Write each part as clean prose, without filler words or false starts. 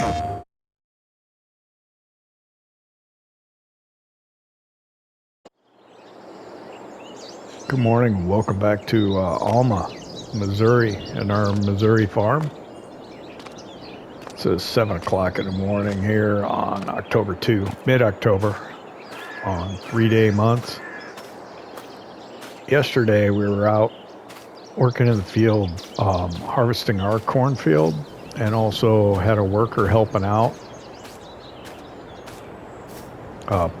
Good morning. Welcome back to Alma, Missouri, and our Missouri farm. It says 7 o'clock in the morning here on October 2, mid-October, on 3-day months. Yesterday we were out working in the field, harvesting our cornfield, and also had a worker helping out,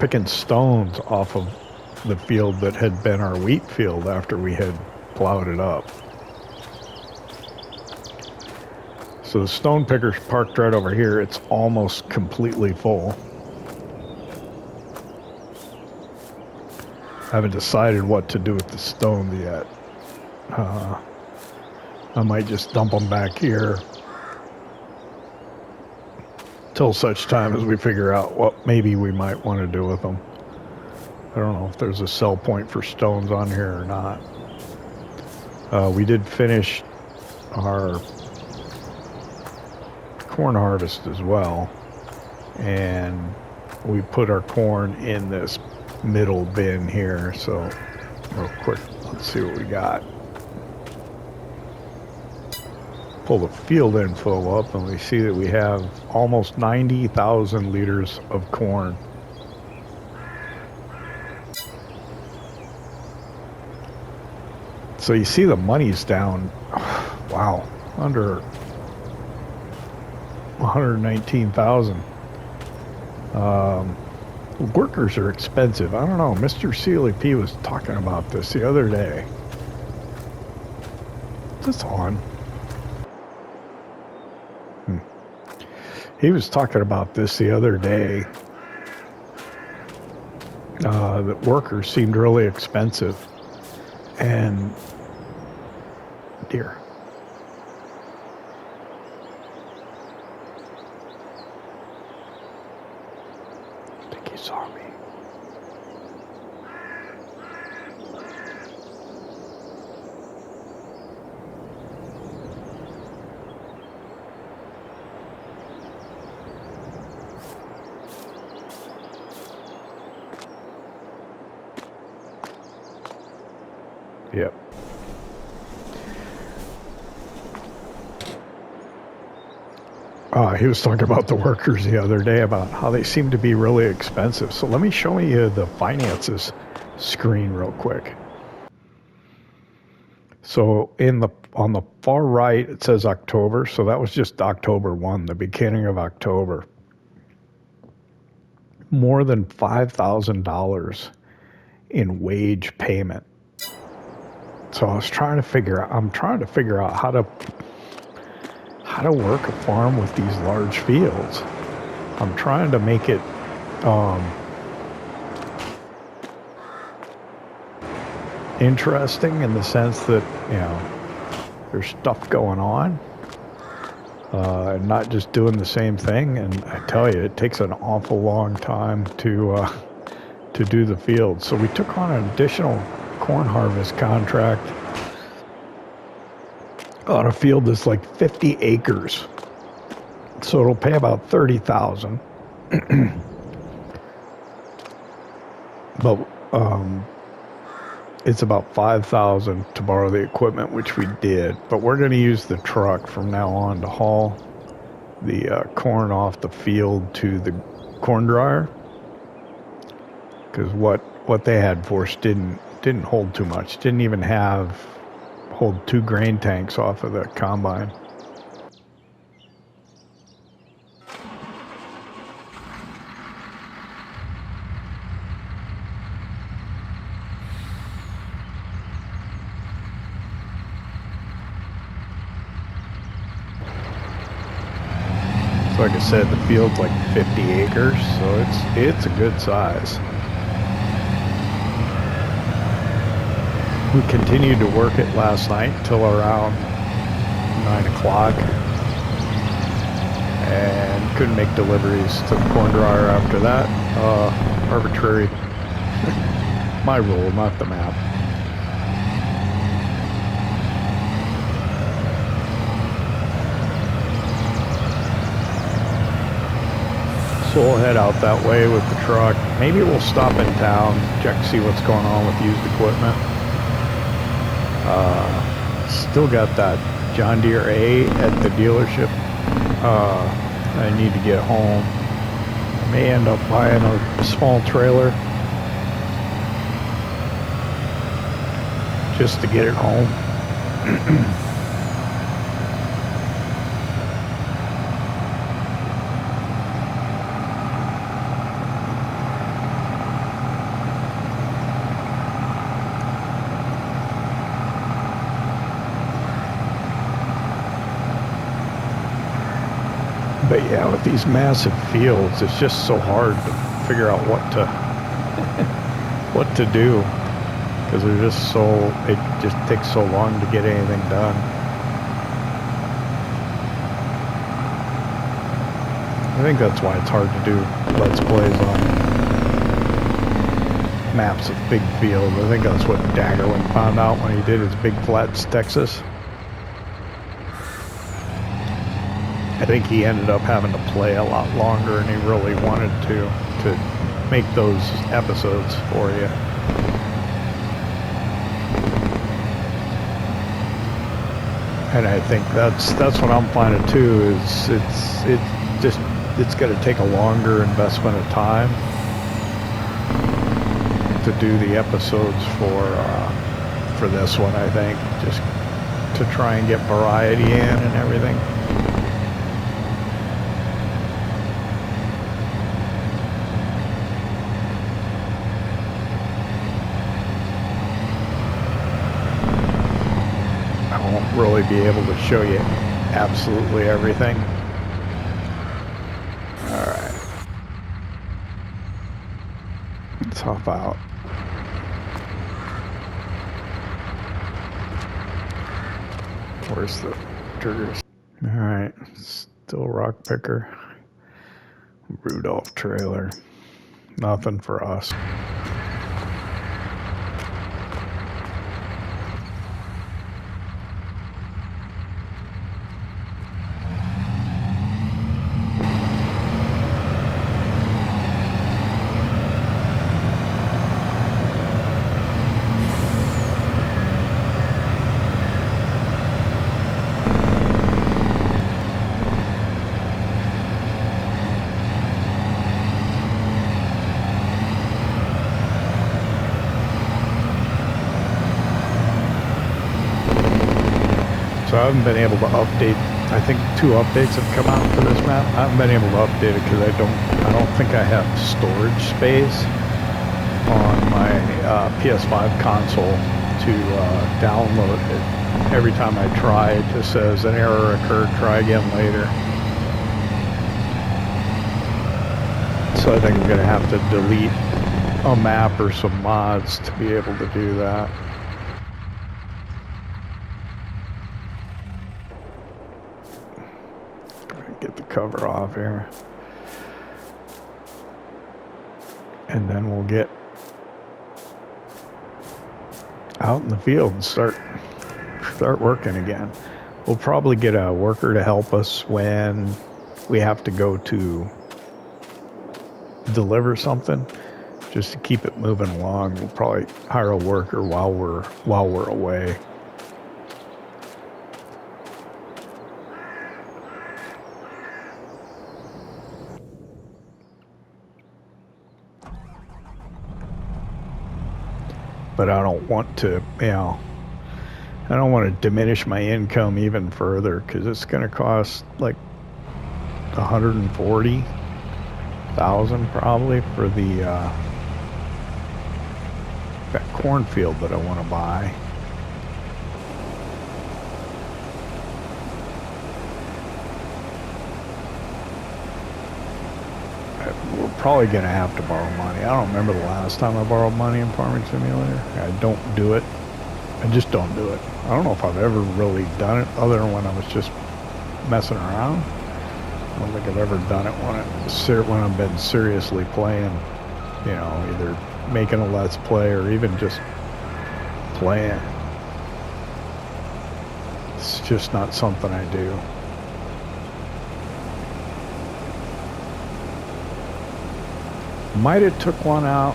picking stones off of the field that had been our wheat field after we had plowed it up. So the stone picker's parked right over here. It's almost completely full. I haven't decided what to do with the stones yet. I might just dump them back here till such time as we figure out what maybe we might want to do with them. I don't know if there's a sell point for stones on here or not. We did finish our corn harvest as well, and we put our corn in this middle bin here. So real quick, let's see what we got. Pull the field info up and we see that we have almost 90,000 liters of corn. So you see the money's down, wow, under 119,000. Workers are expensive. I don't know, Mr. CLP was talking about this the other day. Is this on? He was talking about this the other day, that workers seemed really expensive. And Deere. I think he saw me. Yep. He was talking about the workers the other day, about how they seem to be really expensive. So let me show you the finances screen real quick. So on the far right, it says October. So that was just October 1, the beginning of October. More than $5,000 in wage payment. So I'm trying to figure out how to work a farm with these large fields. I'm trying to make it interesting in the sense that, you know, there's stuff going on, and not just doing the same thing. And I tell you, it takes an awful long time to do the field. So we took on an additional corn harvest contract on a field that's like 50 acres. So it'll pay about $30,000. But it's about $5,000 to borrow the equipment, which we did. But we're going to use the truck from now on to haul the corn off the field to the corn dryer, because what they had for us didn't hold too much. Didn't even hold 2 grain tanks off of the combine. So like I said, the field's like 50 acres, so it's a good size. We continued to work it last night till around 9 o'clock, and couldn't make deliveries to the corn dryer after that. Arbitrary. My rule, not the map. So we'll head out that way with the truck. Maybe we'll stop in town, check, see what's going on with used equipment. Still got that John Deere A at the dealership. I need to get home. I may end up buying a small trailer just to get it home. But yeah, with these massive fields, it's just so hard to figure out what to do, because they're just so, it just takes so long to get anything done. I think that's why it's hard to do Let's Plays on maps of big fields. I think that's what Daggerwin found out when he did his Big Flats, Texas. I think he ended up having to play a lot longer, and he really wanted to make those episodes for you. And I think that's what I'm finding too. Is it's going to take a longer investment of time to do the episodes for this one. I think just to try and get variety in and everything. Really be able to show you absolutely everything. Alright, let's hop out. Where's the triggers? Alright, still rock picker, Rudolph trailer, nothing for us. So I haven't been able to update. I think 2 updates have come out for this map. I haven't been able to update it because I don't think I have storage space on my PS5 console to download it. Every time I try, it just says an error occurred. Try again later. So I think I'm gonna have to delete a map or some mods to be able to do that. Get the cover off here, and then we'll get out in the field and start working again. We'll probably get a worker to help us when we have to go to deliver something, just to keep it moving along. We'll probably hire a worker while we're away. But I don't want to, I don't want to diminish my income even further, because it's going to cost like $140,000 probably for the that cornfield that I want to buy. We're probably going to have to borrow money. I don't remember the last time I borrowed money in Farming Simulator. I don't do it. I just don't do it. I don't know if I've ever really done it other than when I was just messing around. I don't think I've ever done it when I've been seriously playing, either making a Let's Play or even just playing. It's just not something I do. Might have took one out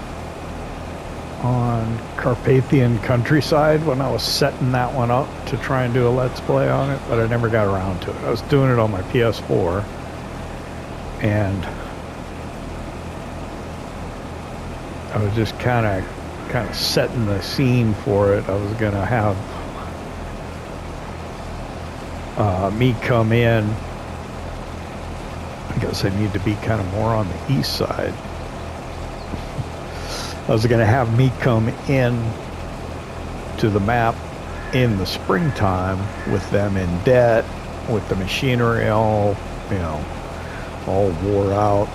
on Carpathian Countryside when I was setting that one up to try and do a Let's Play on it, but I never got around to it. I was doing it on my PS4, and I was just kind of setting the scene for it. I was gonna have me come in. I guess I need to be kind of more on the east side. I was going to have me come in to the map in the springtime with them in debt, with the machinery all, all wore out.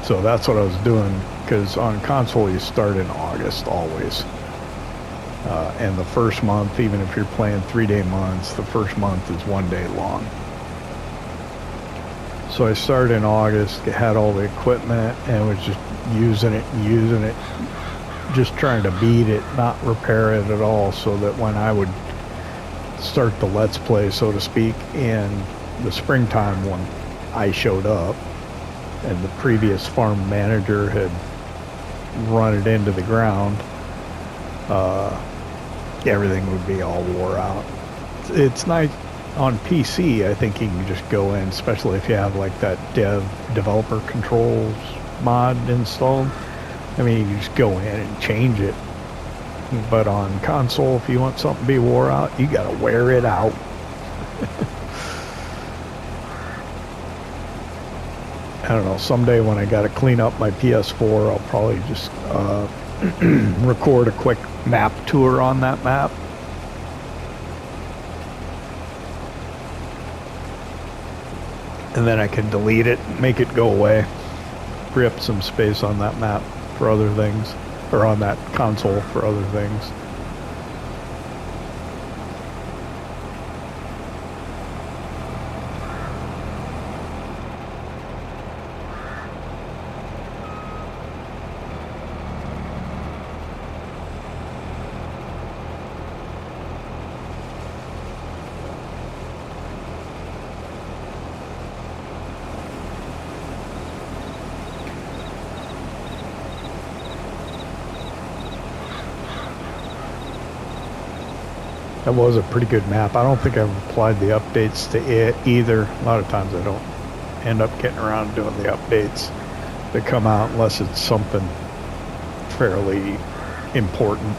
So that's what I was doing, because on console you start in August always. And the first month, even if you're playing 3-day months, the first month is 1 day long. So I started in August, had all the equipment, and was just using it, just trying to beat it, not repair it at all, so that when I would start the Let's Play, so to speak, in the springtime when I showed up, and the previous farm manager had run it into the ground, everything would be all wore out. It's nice. On PC, I think you can just go in, especially if you have like that developer controls mod installed. I mean, you just go in and change it. But on console, if you want something to be wore out, you gotta wear it out. I don't know, someday when I gotta clean up my PS4, I'll probably just record a quick map tour on that map. And then I can delete it, make it go away, free up some space on that map for other things, or on that console for other things. That was a pretty good map. I don't think I've applied the updates to it either. A lot of times I don't end up getting around to doing the updates that come out unless it's something fairly important.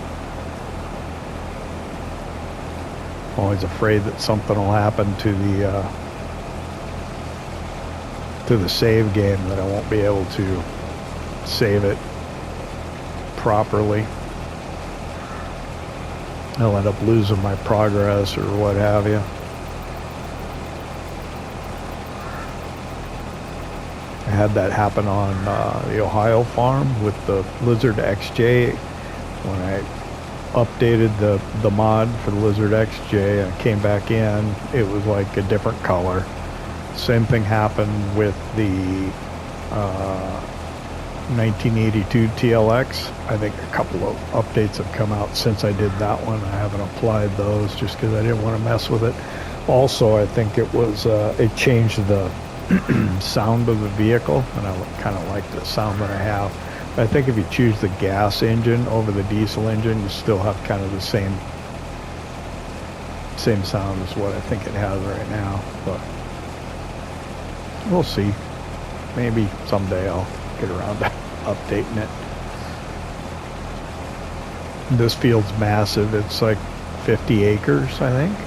I'm always afraid that something will happen to the save game, that I won't be able to save it properly. I'll end up losing my progress or what have you. I had that happen on the Ohio farm with the Lizard XJ. When I updated the mod for the Lizard XJ and came back in, it was like a different color. Same thing happened with the 1982 TLX. I think a couple of updates have come out since I did that one. I haven't applied those just because I didn't want to mess with it. Also, I think it was it changed the sound of the vehicle, and I kind of like the sound that I have. But I think if you choose the gas engine over the diesel engine, you still have kind of the same sound as what I think it has right now. But we'll see. Maybe someday I'll get around to updating it. This field's massive. It's like 50 acres, I think.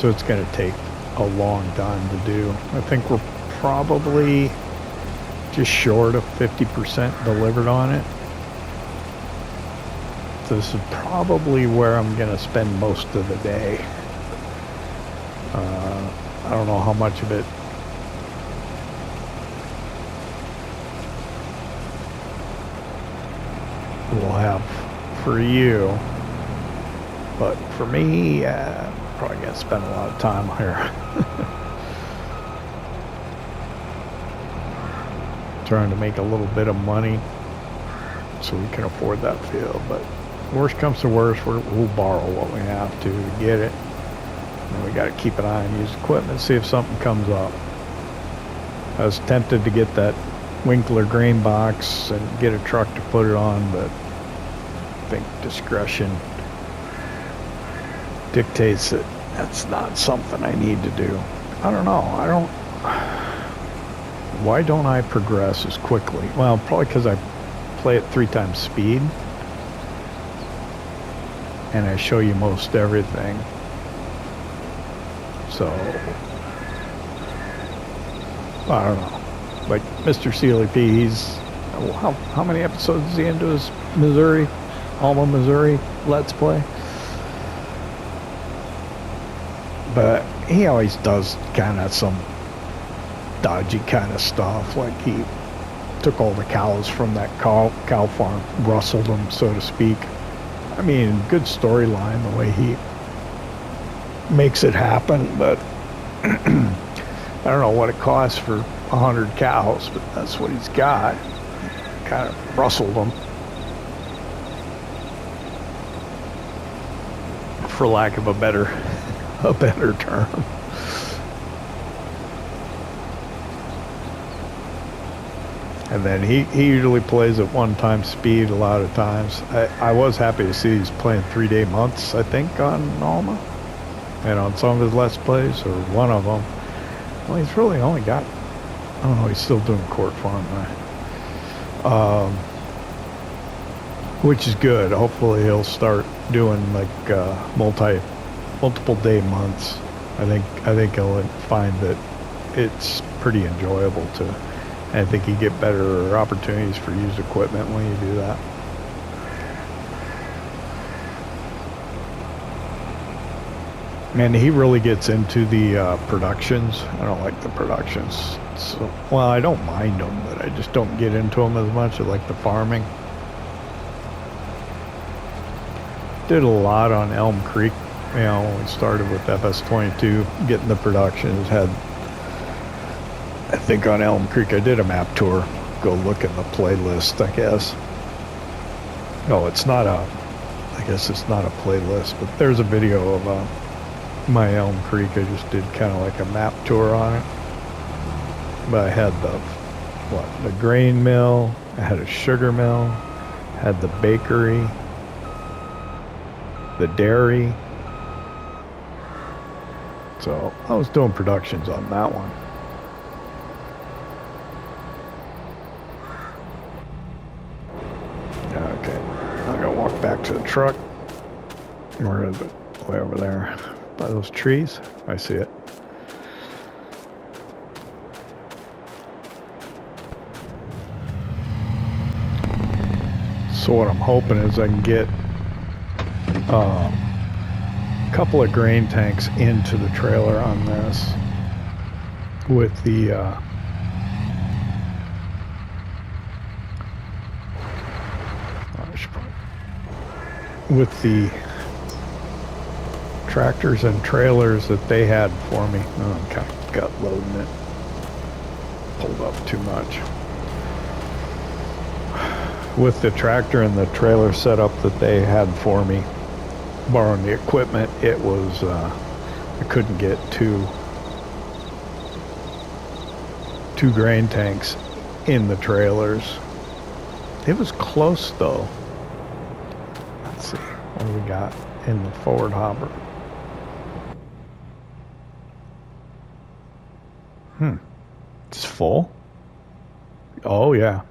So it's going to take a long time to do. I think we're probably just short of 50% delivered on it. So this is probably where I'm going to spend most of the day. I don't know how much of it we'll have for you, but for me, probably gonna spend a lot of time here. Trying to make a little bit of money so we can afford that field, but worst comes to worst, we'll borrow what we have to get it, and we got to keep an eye on used equipment, see if something comes up. I was tempted to get that Winkler grain box and get a truck to put it on, but I think discretion dictates that that's not something I need to do. I don't know. Why don't I progress as quickly? Well, probably because I play at 3 times speed. And I show you most everything. So, I don't know. Like Mr. CLP, he's, how many episodes is he into his Alma, Missouri Let's Play? But he always does kind of some dodgy kind of stuff. Like he took all the cows from that cow farm, rustled them, so to speak. I mean, good storyline the way he makes it happen, but I don't know what it costs for 100 cows, but that's what he's got. Kind of rustled them, for lack of a better term. And then he usually plays at 1 time speed a lot of times. I was happy to see he's playing 3-day months, I think, on Alma. And on some of his Let's Plays, or one of them. Well, he's really only got, I don't know, he's still doing Court Farm, right? Which is good. Hopefully he'll start doing like multiple day months. I think he'll find that it's pretty enjoyable to. I think you get better opportunities for used equipment when you do that. And he really gets into the productions. I don't like the productions. So, well, I don't mind them, but I just don't get into them as much. I like the farming. Did a lot on Elm Creek. You know, we started with FS22, getting the productions, had, I think on Elm Creek I did a map tour. Go look in the playlist, I guess. No, it's not a, I guess it's not a playlist, but there's a video of my Elm Creek. I just did kind of like a map tour on it. But I had the grain mill, I had a sugar mill, had the bakery, the dairy. So I was doing productions on that one. Okay, I'm gonna walk back to the truck. Where is it? Way over there by those trees. I see it. So what I'm hoping is I can get a couple of grain tanks into the trailer on this with the tractors and trailers that they had for me. Oh, I got loading it. Pulled up too much. With the tractor and the trailer setup that they had for me, borrowing the equipment, it was, I couldn't get two grain tanks in the trailers. It was close though. Let's see, what do we got in the forward hopper? It's full? Oh yeah.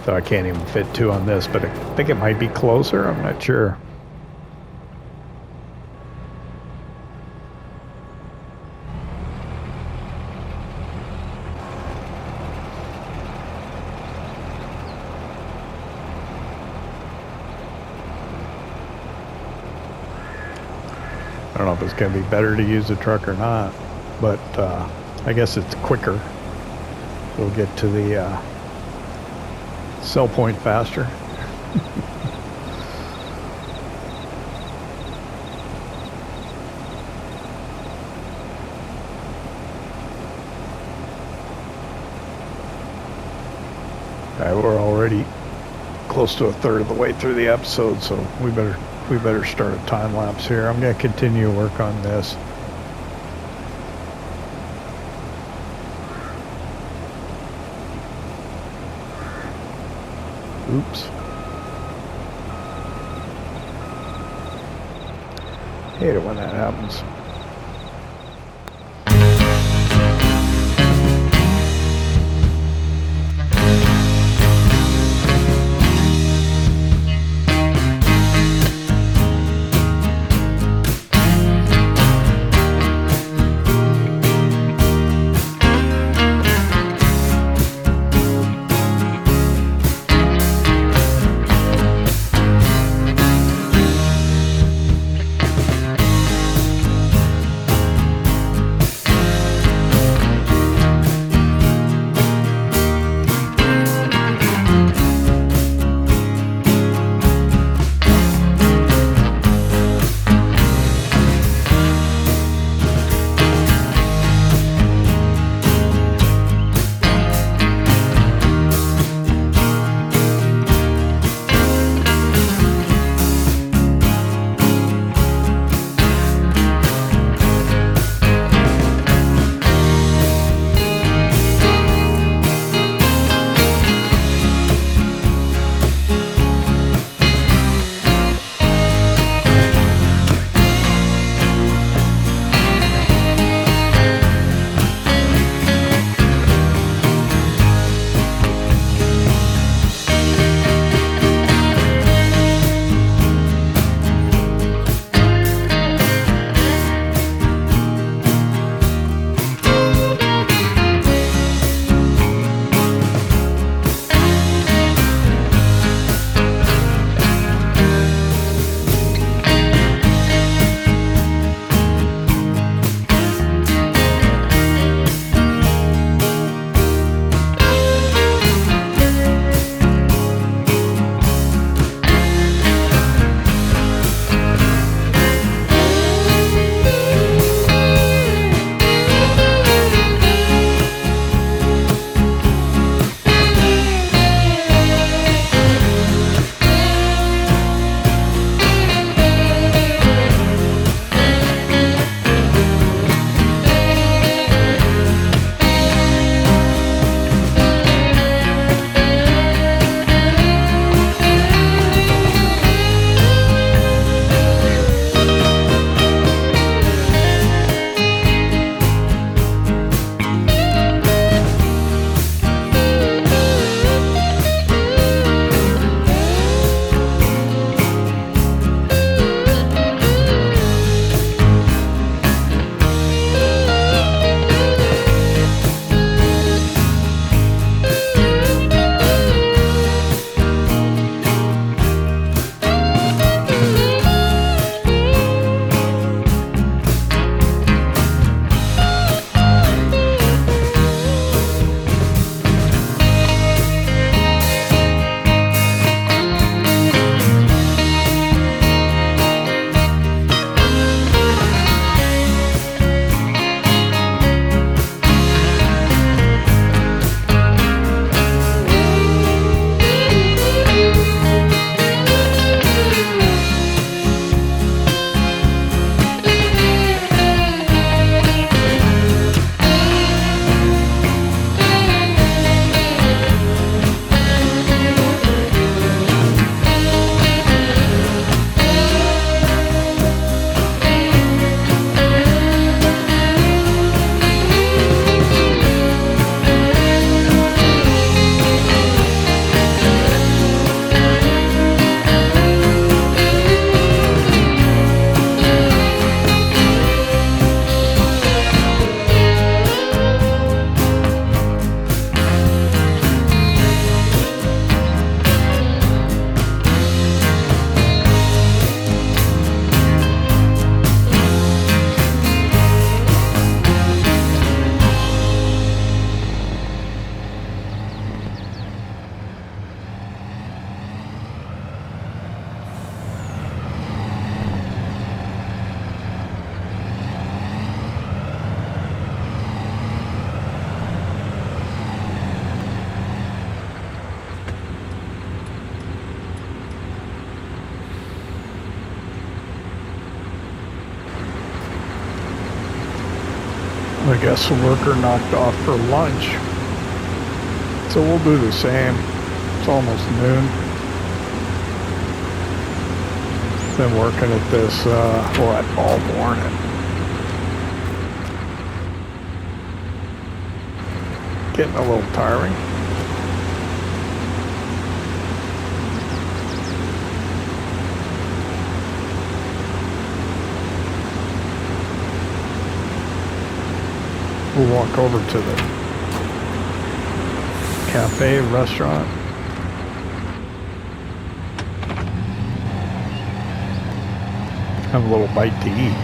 So I can't even fit 2 on this, but I think it might be closer. I'm not sure. I don't know if it's going to be better to use the truck or not, but I guess it's quicker. We'll get to the sell point faster. We're already close to a third of the way through the episode, so we better start a time lapse here. I'm going to continue to work on this. Oops. Hate it when that happens. I guess the worker knocked off for lunch. So we'll do the same. It's almost noon. Been working at this, all morning. Getting a little tiring. We'll walk over to the cafe, restaurant. Have a little bite to eat.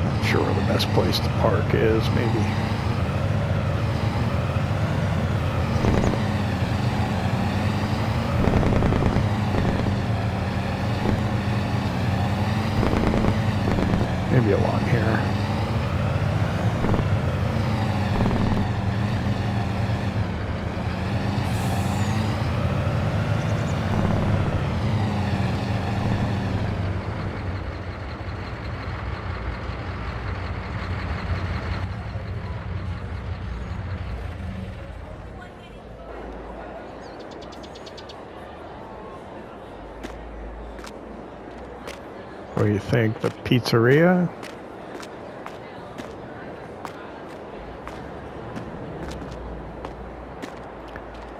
Not sure where the best place to park is, maybe. Maybe along here. What do you think? The pizzeria?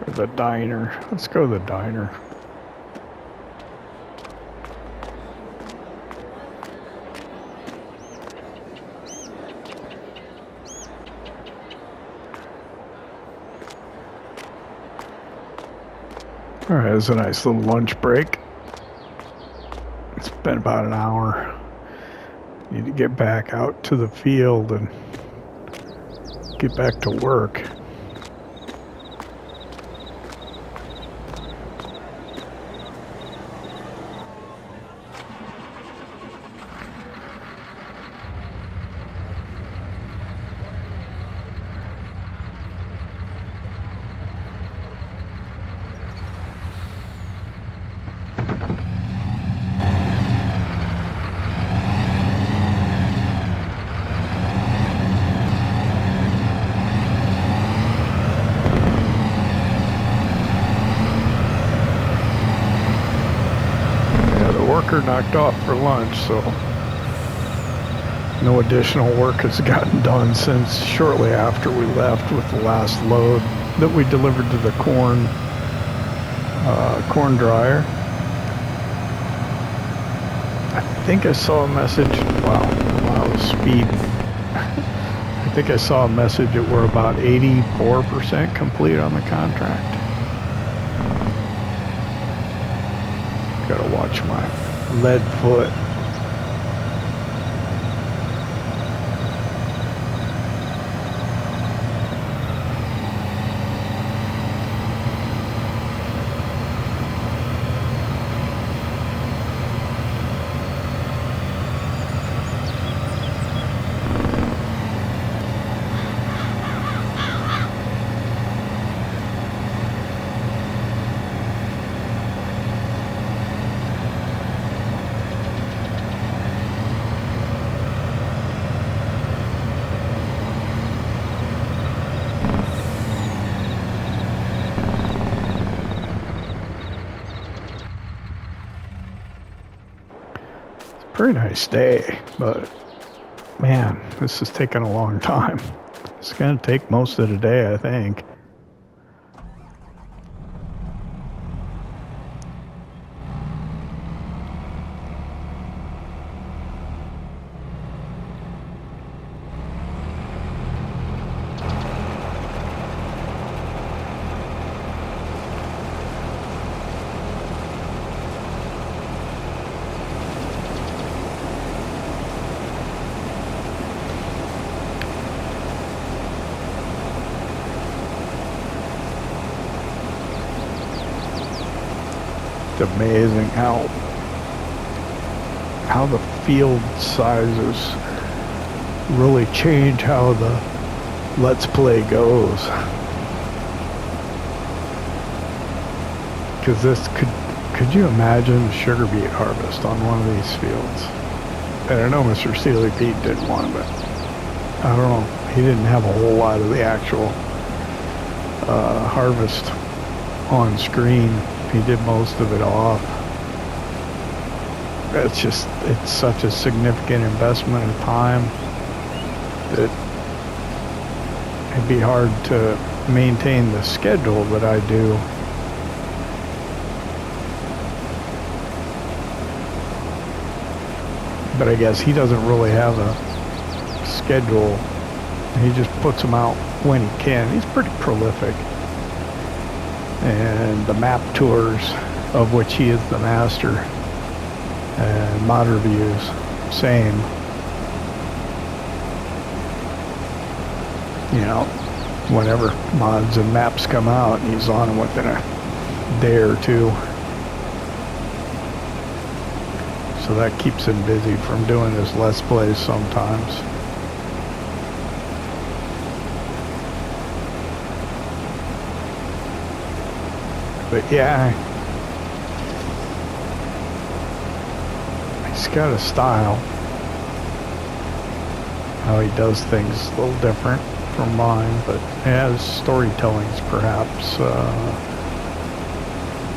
Or the diner? Let's go to the diner. All right, it's a nice little lunch break. It's been about an hour. Need to get back out to the field and get back to work. Knocked off for lunch, so no additional work has gotten done since shortly after we left with the last load that we delivered to the corn dryer. I think I saw a message. Wow, I was speeding. I think I saw a message that we're about 84% complete on the contract. Gotta watch my lead foot. Pretty nice day, but man, this is taking a long time. It's gonna take most of the day, I think. Amazing how the field sizes really change how the Let's Play goes. Because this could Could you imagine sugar beet harvest on one of these fields? And I know Mr. Sealy Pete didn't want it, but I don't know. He didn't have a whole lot of the actual harvest on screen. He did most of it off. It's such a significant investment of time that it'd be hard to maintain the schedule that I do. But I guess he doesn't really have a schedule. He just puts them out when he can. He's pretty prolific. And the map tours, of which he is the master, and mod reviews, same. You know, whenever mods and maps come out, he's on them within a day or two. So that keeps him busy from doing his Let's Plays sometimes. But yeah, he's got a style. How he does things is a little different from mine, but yeah, his storytelling's perhaps a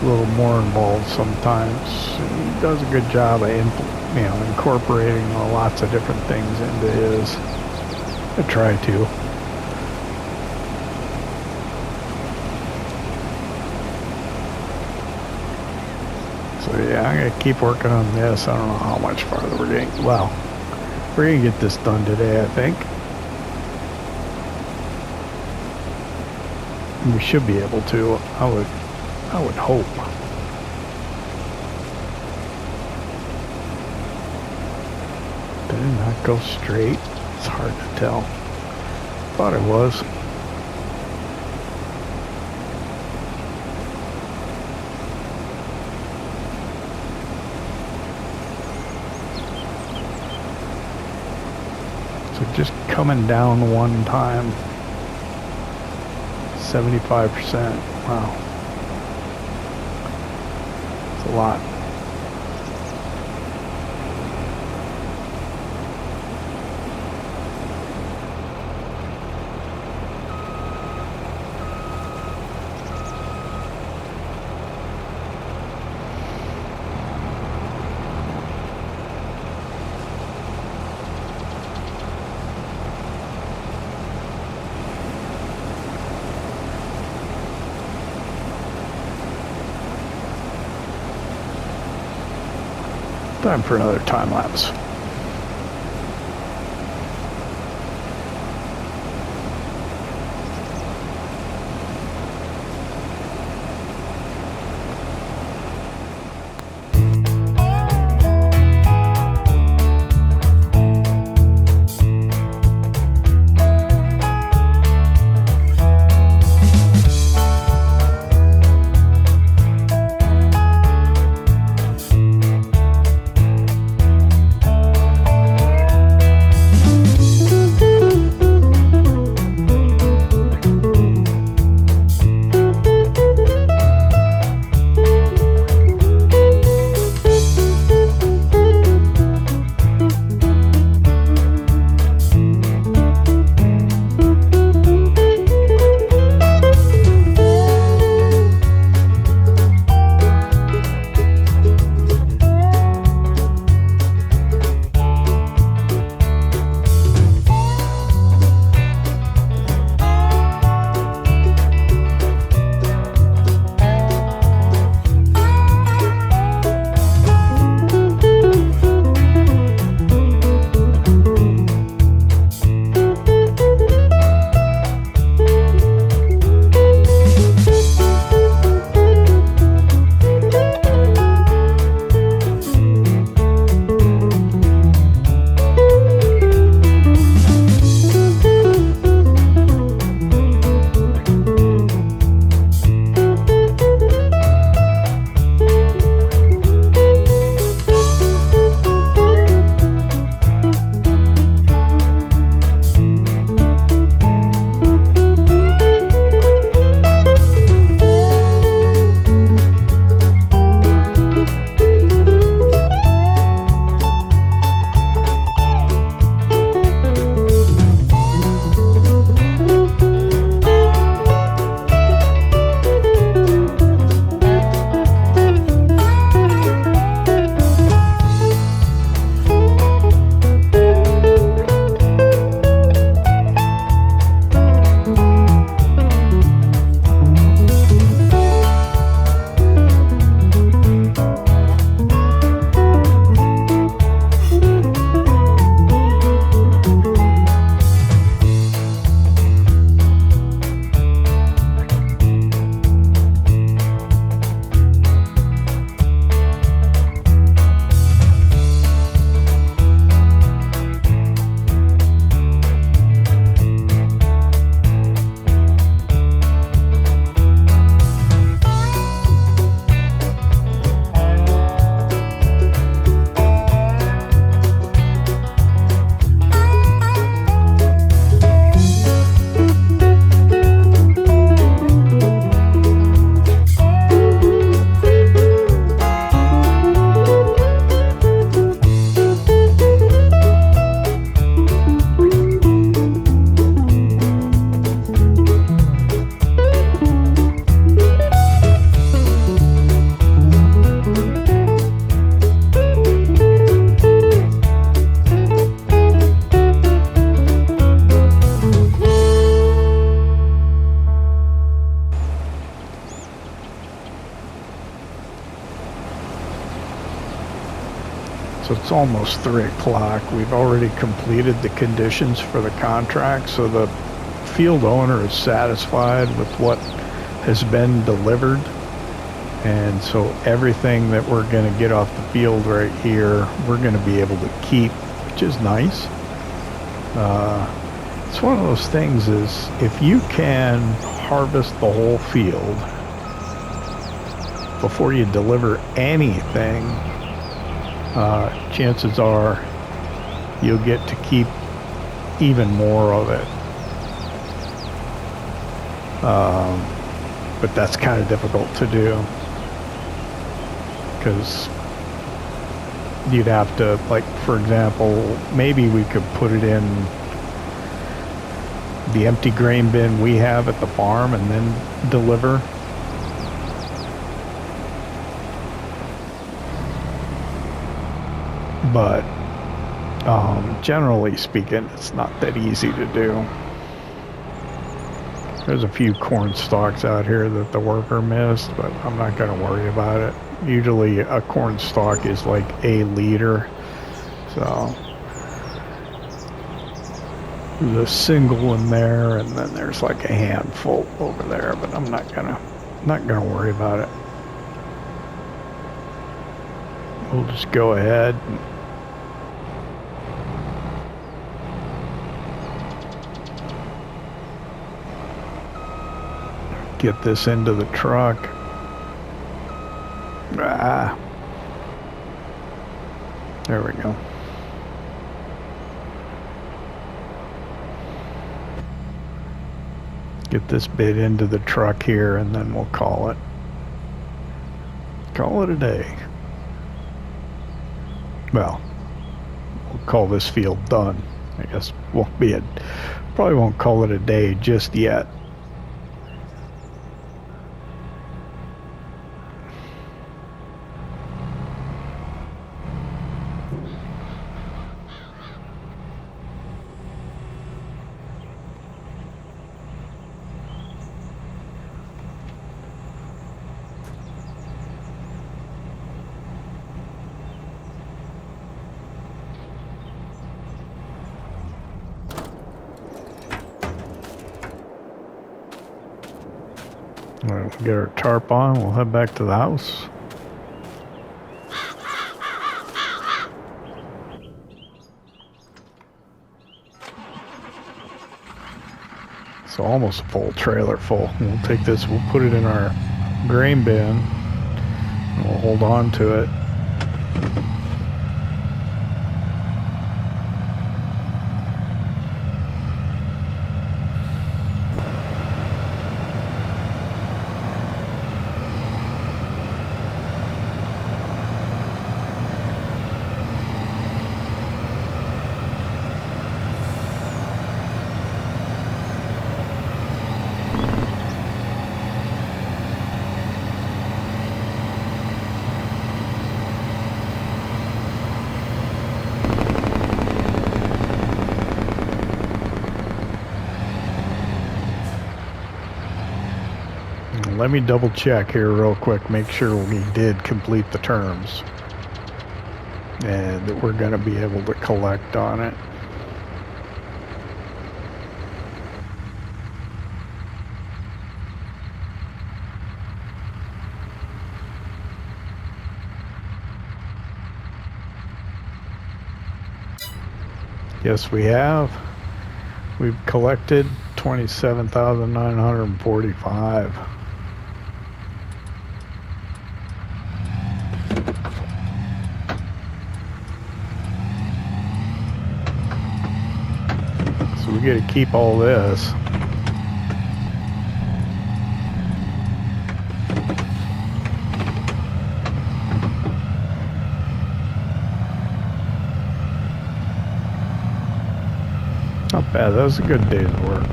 little more involved sometimes. He does a good job of incorporating lots of different things into his. I try to. So yeah, I'm gonna keep working on this. I don't know how much farther we're getting. Well, we're gonna get this done today, I think. We should be able to. I would hope. Did it not go straight? It's hard to tell. Thought it was. So just coming down one time. 75%. Wow. It's a lot. Time for another time lapse. So it's almost 3 o'clock. We've already completed the conditions for the contract, so the field owner is satisfied with what has been delivered. And so everything that we're going to get off the field right here, we're going to be able to keep, which is nice. It's one of those things is if you can harvest the whole field before you deliver anything, chances are you'll get to keep even more of it. But that's kind of difficult to do because you'd have to, like, for example, maybe we could put it in the empty grain bin we have at the farm and then deliver. But generally speaking, it's not that easy to do. There's a few corn stalks out here that the worker missed, but I'm not going to worry about it. Usually a corn stalk is like a liter, so there's a single in there, and then there's like a handful over there. But I'm not gonna worry about it. We'll just go ahead and get this into the truck. There we go. Get this bit into the truck here, and then we'll call it a day. Well, we'll call this field done. I guess probably won't call it a day just yet. We'll get our tarp on, we'll head back to the house. So almost a full trailer full. We'll take this, we'll put it in our grain bin, and we'll hold on to it. Let me double check here real quick, make sure we did complete the terms and that we're going to be able to collect on it. Yes, we have. We've collected 27,945. We get to keep all this. Not bad. That was a good day's work.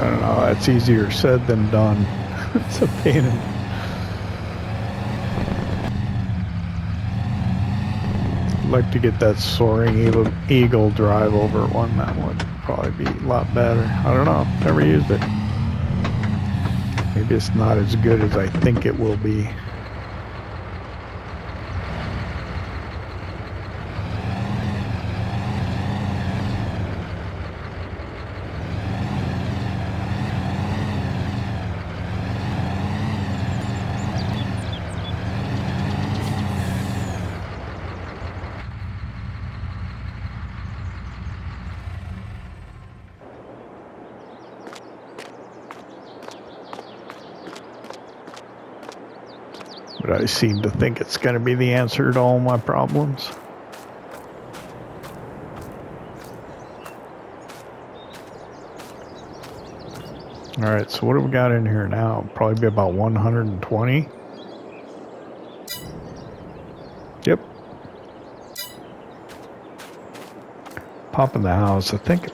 I don't know, that's easier said than done. It's a pain in... I'd like to get that soaring eagle drive over one. That would probably be a lot better. I don't know, never used it. Maybe it's not as good as I think it will be. But I seem to think it's going to be the answer to all my problems. Alright, so what do we got in here now? Probably be about 120. Yep. Pop in the house. I think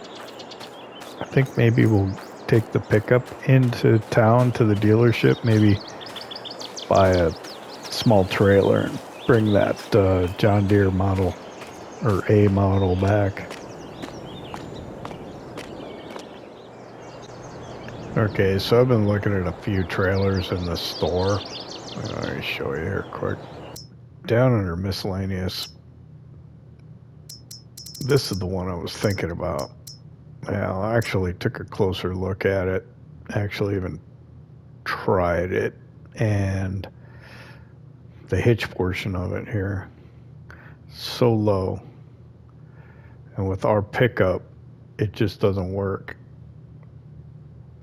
maybe we'll take the pickup into town to the dealership. Maybe buy a small trailer and bring that John Deere model or A model back. Okay, so I've been looking at a few trailers in the store. Let me show you here quick. Down under miscellaneous, this is the one I was thinking about. Well, I actually took a closer look at it, actually even tried it, and the hitch portion of it here, so low, and with our pickup it just doesn't work.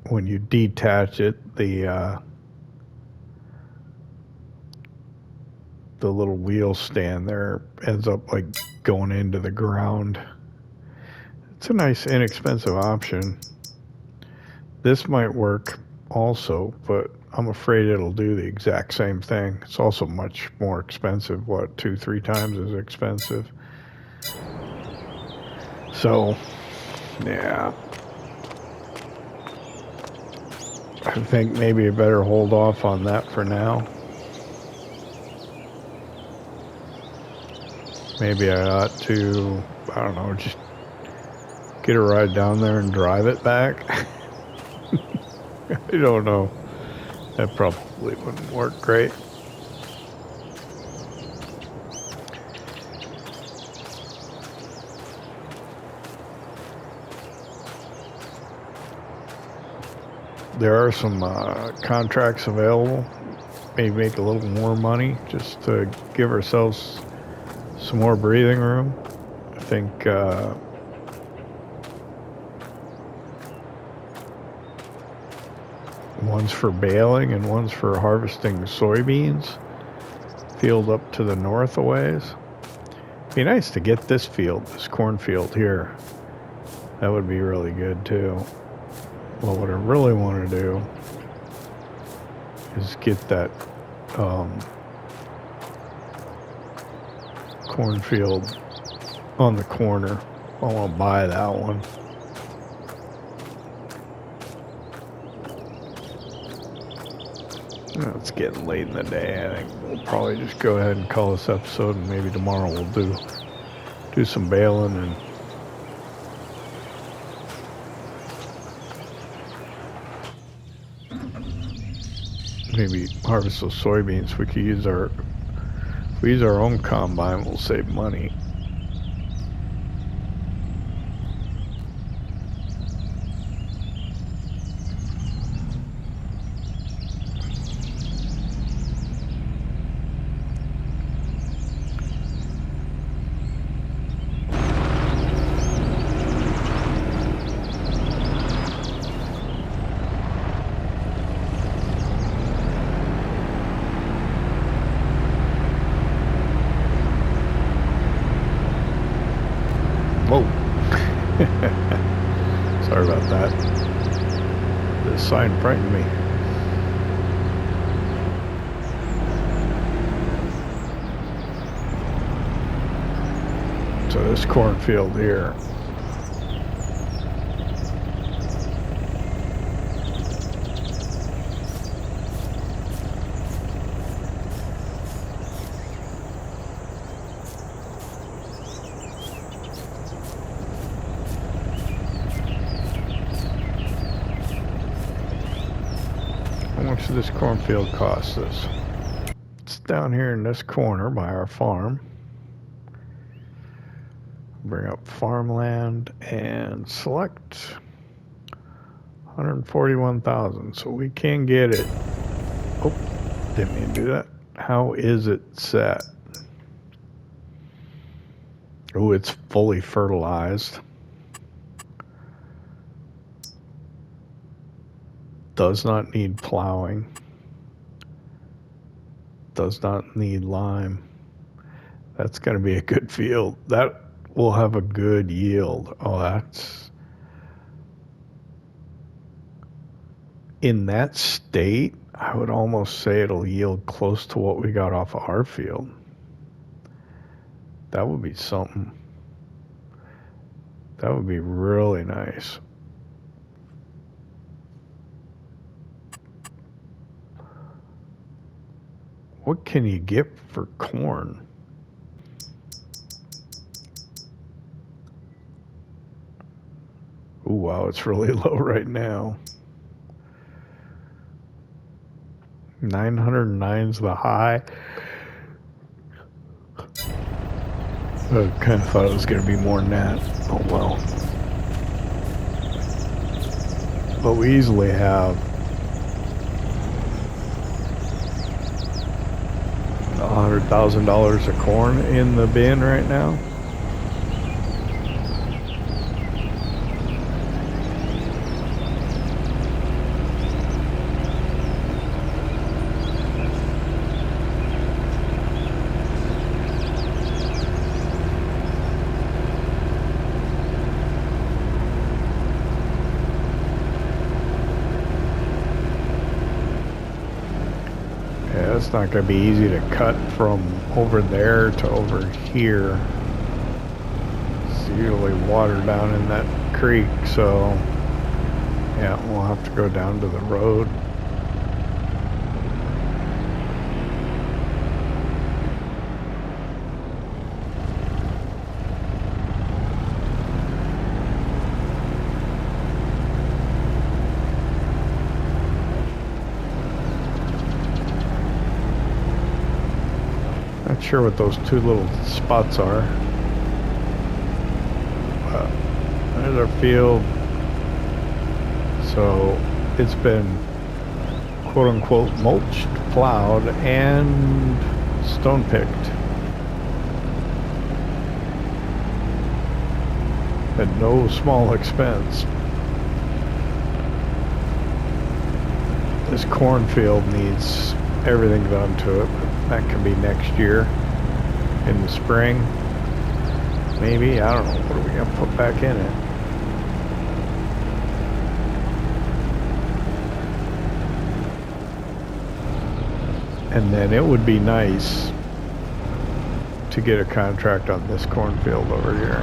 When you detach it, the little wheel stand there ends up like going into the ground. It's a nice inexpensive option. This might work also, but I'm afraid it'll do the exact same thing. It's also much more expensive, what, 2-3 times as expensive. So, yeah. I think maybe I better hold off on that for now. Maybe I ought to, I don't know, just get a ride down there and drive it back. I don't know. That probably wouldn't work great. There are some contracts available. Maybe make a little more money just to give ourselves some more breathing room. I think one's for baling and one's for harvesting soybeans. Field up to the north a ways. Be nice to get this field, this cornfield here. That would be really good too. Well, what I really want to do is get that cornfield on the corner. I want to buy that one. It's getting late in the day. I think we'll probably just go ahead and call this episode, and maybe tomorrow we'll do some baling and maybe harvest those soybeans. We could use if we use our own combine, we'll save money. Whoa. Sorry about that. The sign frightened me. So this cornfield here, much this cornfield cost us. It's down here in this corner by our farm. Bring up farmland and select 141,000. So we can get it. Oh, didn't mean to do that. How is it set? Oh, it's fully fertilized. Does not need plowing. Does not need lime. That's going to be a good field. That will have a good yield. Oh, that's... In that state, I would almost say it'll yield close to what we got off of our field. That would be something. That would be really nice. What can you get for corn? Oh, wow, it's really low right now. 909's the high. I kind of thought it was going to be more than that. Oh, well. But we easily have $100,000 of corn in the bin right now. It's not going to be easy to cut from over there to over here. It's usually water down in that creek, so yeah, we'll have to go down to the road. Not sure what those two little spots are. There's our field. So it's been quote unquote mulched, plowed, and stone picked. At no small expense. This cornfield needs everything done to it. That can be next year in the spring. Maybe, I don't know. What are we gonna put back in it? And then it would be nice to get a contract on this cornfield over here.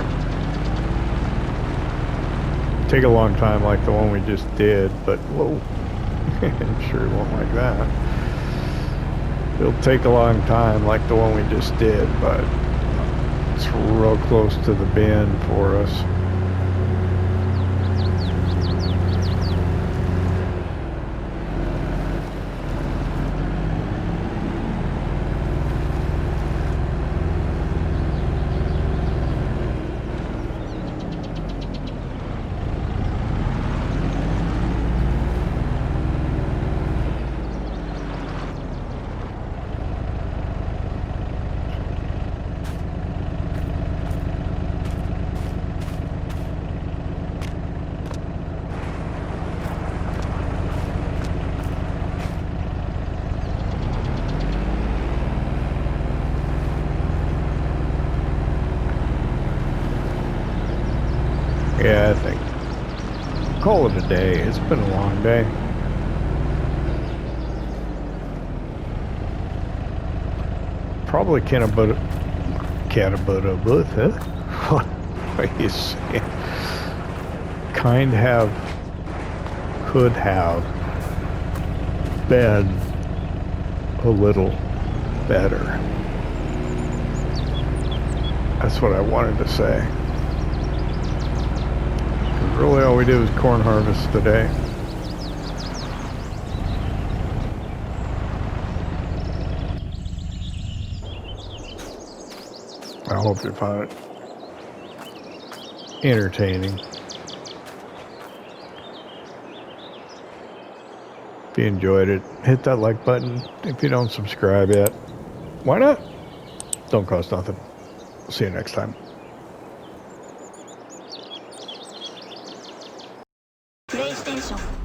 Take a long time like the one we just did, but whoa, I'm sure it won't like that. It'll take a long time like the one we just did, but it's real close to the bin for us. Yeah, I think call it a day. It's been a long day. Probably what are you saying? Could have been a little better. That's what I wanted to say. Really all we did was corn harvest today. I hope you found it entertaining. If you enjoyed it, hit that like button. If you don't subscribe yet, why not? Don't cost nothing. See you next time. PlayStation